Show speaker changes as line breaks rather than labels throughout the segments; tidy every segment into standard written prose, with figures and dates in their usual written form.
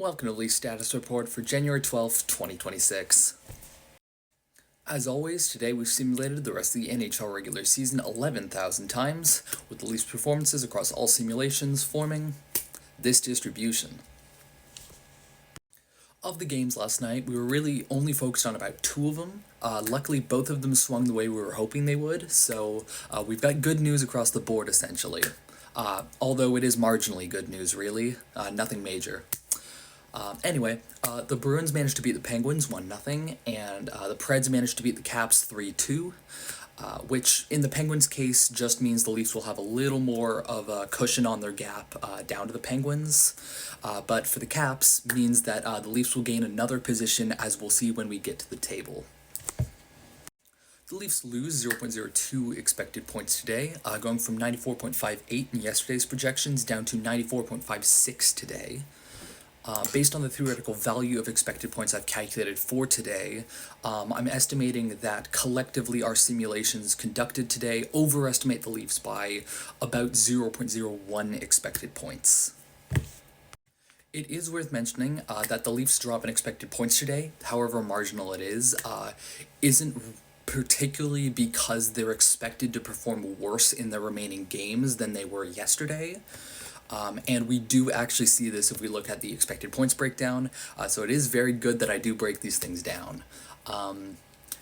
Welcome to Leaf Status Report for January 12th, 2026. As always, today we've simulated the rest of the NHL regular season 11,000 times, with the Leafs performances across all simulations forming this distribution. Of the games last night, we were really only focused on about two of them. Luckily, both of them swung the way we were hoping they would, so we've got good news across the board, essentially. Although it is marginally good news, really. Nothing major. The Bruins managed to beat the Penguins 1-0, and the Preds managed to beat the Caps 3-2, which in the Penguins' case just means the Leafs will have a little more of a cushion on their gap down to the Penguins, but for the Caps means that the Leafs will gain another position, as we'll see when we get to the table. The Leafs lose 0.02 expected points today, going from 94.58 in yesterday's projections down to 94.56 today. Based on the theoretical value of expected points I've calculated for today, I'm estimating that collectively our simulations conducted today overestimate the Leafs by about 0.01 expected points. It is worth mentioning that the Leafs' drop in expected points today, however marginal it is, isn't particularly because they're expected to perform worse in the remaining games than they were yesterday. And we do actually see this if we look at the expected points breakdown, so it is very good that I do break these things down.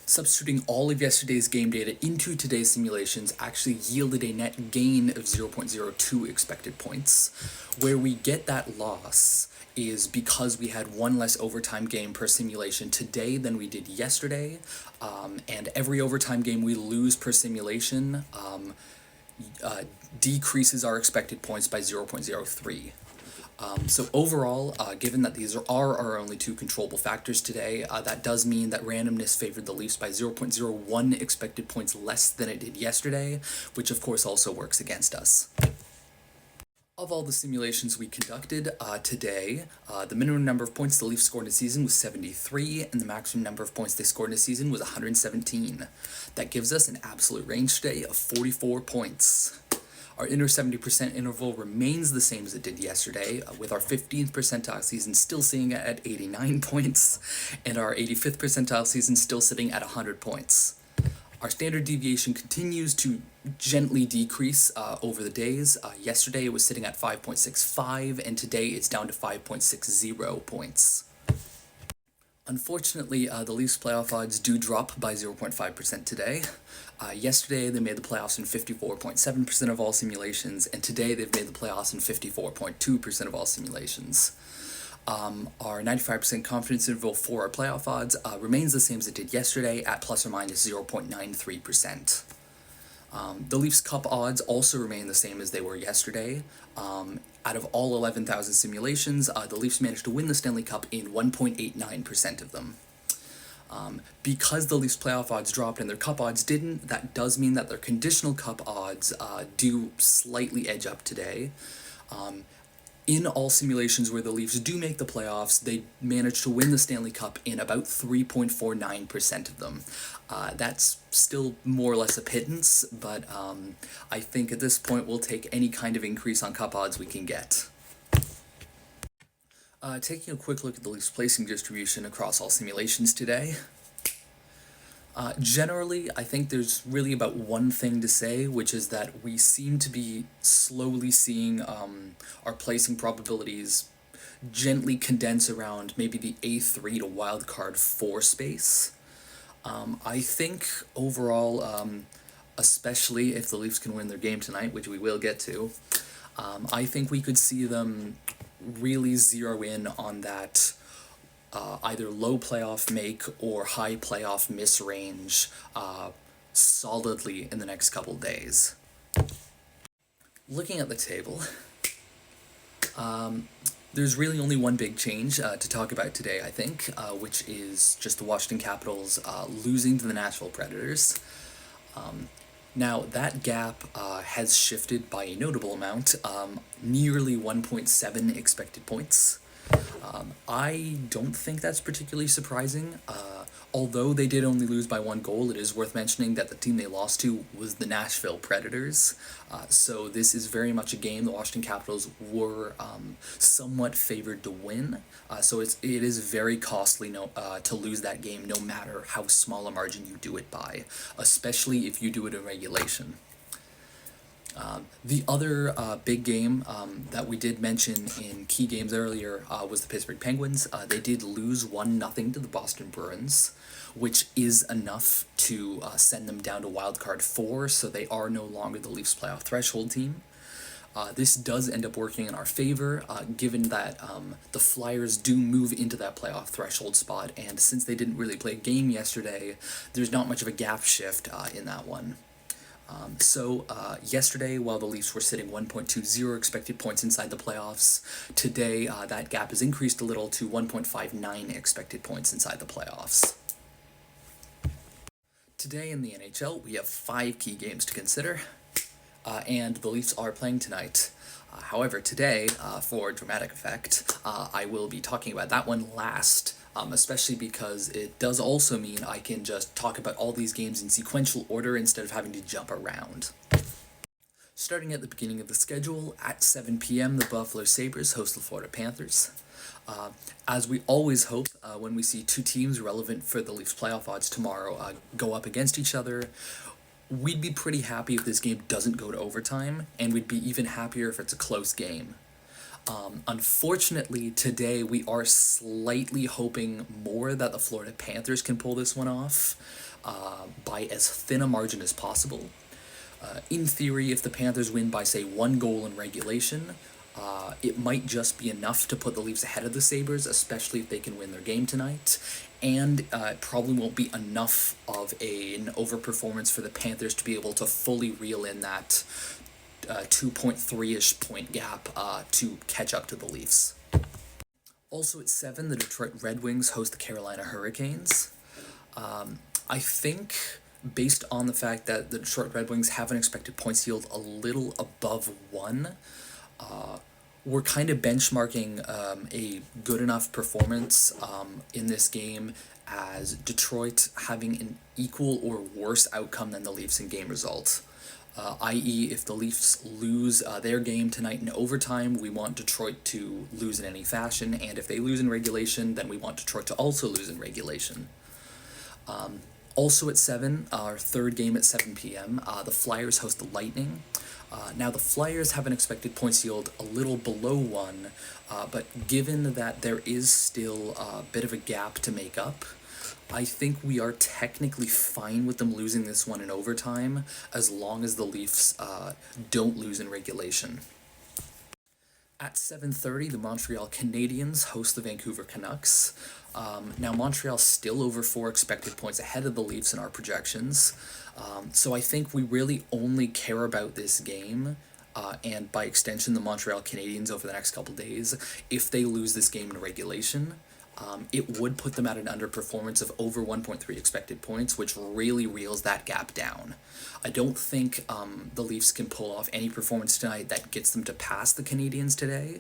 Substituting all of yesterday's game data into today's simulations actually yielded a net gain of 0.02 expected points. Where we get that loss is because we had one less overtime game per simulation today than we did yesterday, and every overtime game we lose per simulation decreases our expected points by 0.03. So overall, given that these are our only two controllable factors today, that does mean that randomness favored the Leafs by 0.01 expected points less than it did yesterday, which of course also works against us. Of all the simulations we conducted today, the minimum number of points the Leafs scored in a season was 73, and the maximum number of points they scored in a season was 117. That gives us an absolute range today of 44 points. Our inner 70% interval remains the same as it did yesterday, with our 15th percentile season still sitting at 89 points, and our 85th percentile season still sitting at 100 points. Our standard deviation continues to gently decrease over the days. Yesterday it was sitting at 5.65, and today it's down to 5.60 points. Unfortunately, the Leafs playoff odds do drop by 0.5% today. Yesterday they made the playoffs in 54.7% of all simulations, and today they've made the playoffs in 54.2% of all simulations. Our 95% confidence interval for our playoff odds remains the same as it did yesterday at plus or minus 0.93%. The Leafs Cup odds also remain the same as they were yesterday. Out of all 11,000 simulations, the Leafs managed to win the Stanley Cup in 1.89% of them. Because the Leafs playoff odds dropped and their cup odds didn't, that does mean that their conditional cup odds do slightly edge up today. In all simulations where the Leafs do make the playoffs, they manage to win the Stanley Cup in about 3.49% of them. That's still more or less a pittance, but I think at this point we'll take any kind of increase on cup odds we can get. Taking a quick look at the Leafs placing distribution across all simulations today. Generally, I think there's really about one thing to say, which is that we seem to be slowly seeing our placing probabilities gently condense around maybe the A3 to wildcard 4 space. I think overall, especially if the Leafs can win their game tonight, which we will get to, I think we could see them really zero in on that either low playoff make or high playoff miss range solidly in the next couple days. Looking at the table, there's really only one big change to talk about today, I think, which is just the Washington Capitals losing to the Nashville Predators. Now, that gap has shifted by a notable amount, nearly 1.7 expected points. I don't think that's particularly surprising. Although they did only lose by 1 goal, it is worth mentioning that the team they lost to was the Nashville Predators. So this is very much a game the Washington Capitals were somewhat favored to win. So it is very costly to lose that game, no matter how small a margin you do it by, especially if you do it in regulation. The other big game that we did mention in key games earlier was the Pittsburgh Penguins. They did lose 1-0 to the Boston Bruins, which is enough to send them down to wildcard 4, so they are no longer the Leafs playoff threshold team. This does end up working in our favor, given that the Flyers do move into that playoff threshold spot, and since they didn't really play a game yesterday, there's not much of a gap shift in that one. So yesterday, while the Leafs were sitting 1.20 expected points inside the playoffs, today that gap has increased a little to 1.59 expected points inside the playoffs. Today in the NHL, we have 5 key games to consider, and the Leafs are playing tonight. However, today, for dramatic effect, I will be talking about that one last, especially because it does also mean I can just talk about all these games in sequential order instead of having to jump around. Starting at the beginning of the schedule, at 7 p.m., the Buffalo Sabres host the Florida Panthers. As we always hope, when we see 2 teams relevant for the Leafs playoff odds tomorrow go up against each other, we'd be pretty happy if this game doesn't go to overtime, and we'd be even happier if it's a close game. Unfortunately, today we are slightly hoping more that the Florida Panthers can pull this one off by as thin a margin as possible. In theory, if the Panthers win by, say, 1 goal in regulation, it might just be enough to put the Leafs ahead of the Sabres, especially if they can win their game tonight, and it probably won't be enough of an overperformance for the Panthers to be able to fully reel in that 2.3-ish point gap to catch up to the Leafs. Also at 7, the Detroit Red Wings host the Carolina Hurricanes. I think, based on the fact that the Detroit Red Wings have an expected points yield a little above 1, we're kind of benchmarking a good enough performance in this game as Detroit having an equal or worse outcome than the Leafs in game result. I.e., if the Leafs lose their game tonight in overtime, we want Detroit to lose in any fashion, and if they lose in regulation, then we want Detroit to also lose in regulation. Also at 7, our third game at 7 p.m., the Flyers host the Lightning. Now, the Flyers have an expected points yield a little below 1, but given that there is still a bit of a gap to make up, I think we are technically fine with them losing this one in overtime, as long as the Leafs don't lose in regulation. At 7:30, the Montreal Canadiens host the Vancouver Canucks. Now, Montreal's still over 4 expected points ahead of the Leafs in our projections, so I think we really only care about this game, and by extension the Montreal Canadiens over the next couple days, if they lose this game in regulation. It would put them at an underperformance of over 1.3 expected points, which really reels that gap down. I don't think the Leafs can pull off any performance tonight that gets them to pass the Canadiens today,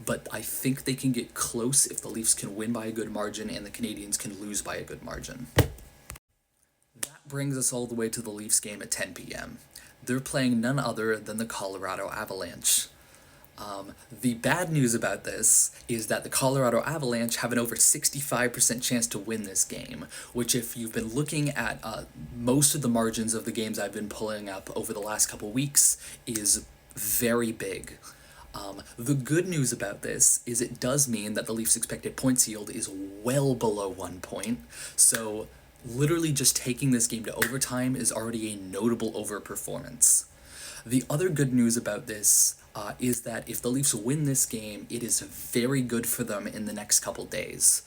but I think they can get close if the Leafs can win by a good margin and the Canadiens can lose by a good margin. That brings us all the way to the Leafs game at 10 p.m. They're playing none other than the Colorado Avalanche. The bad news about this is that the Colorado Avalanche have an over 65% chance to win this game, which, if you've been looking at most of the margins of the games I've been pulling up over the last couple weeks, is very big. The good news about this is it does mean that the Leafs' expected points yield is well below 1 point, so literally just taking this game to overtime is already a notable overperformance. The other good news about this is that if the Leafs win this game, it is very good for them in the next couple days.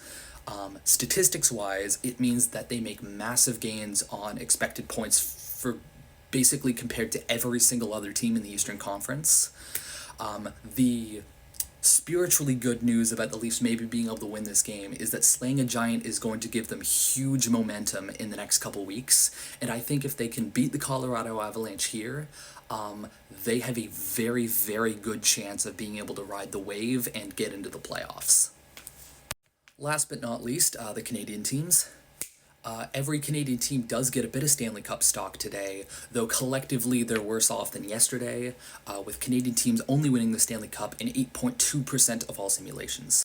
Statistics-wise, it means that they make massive gains on expected points for basically compared to every single other team in the Eastern Conference. The spiritually good news about the Leafs maybe being able to win this game is that slaying a giant is going to give them huge momentum in the next couple weeks, and I think if they can beat the Colorado Avalanche here, they have a very, very good chance of being able to ride the wave and get into the playoffs. Last but not least, the Canadian teams. Every Canadian team does get a bit of Stanley Cup stock today, though collectively they're worse off than yesterday, with Canadian teams only winning the Stanley Cup in 8.2% of all simulations.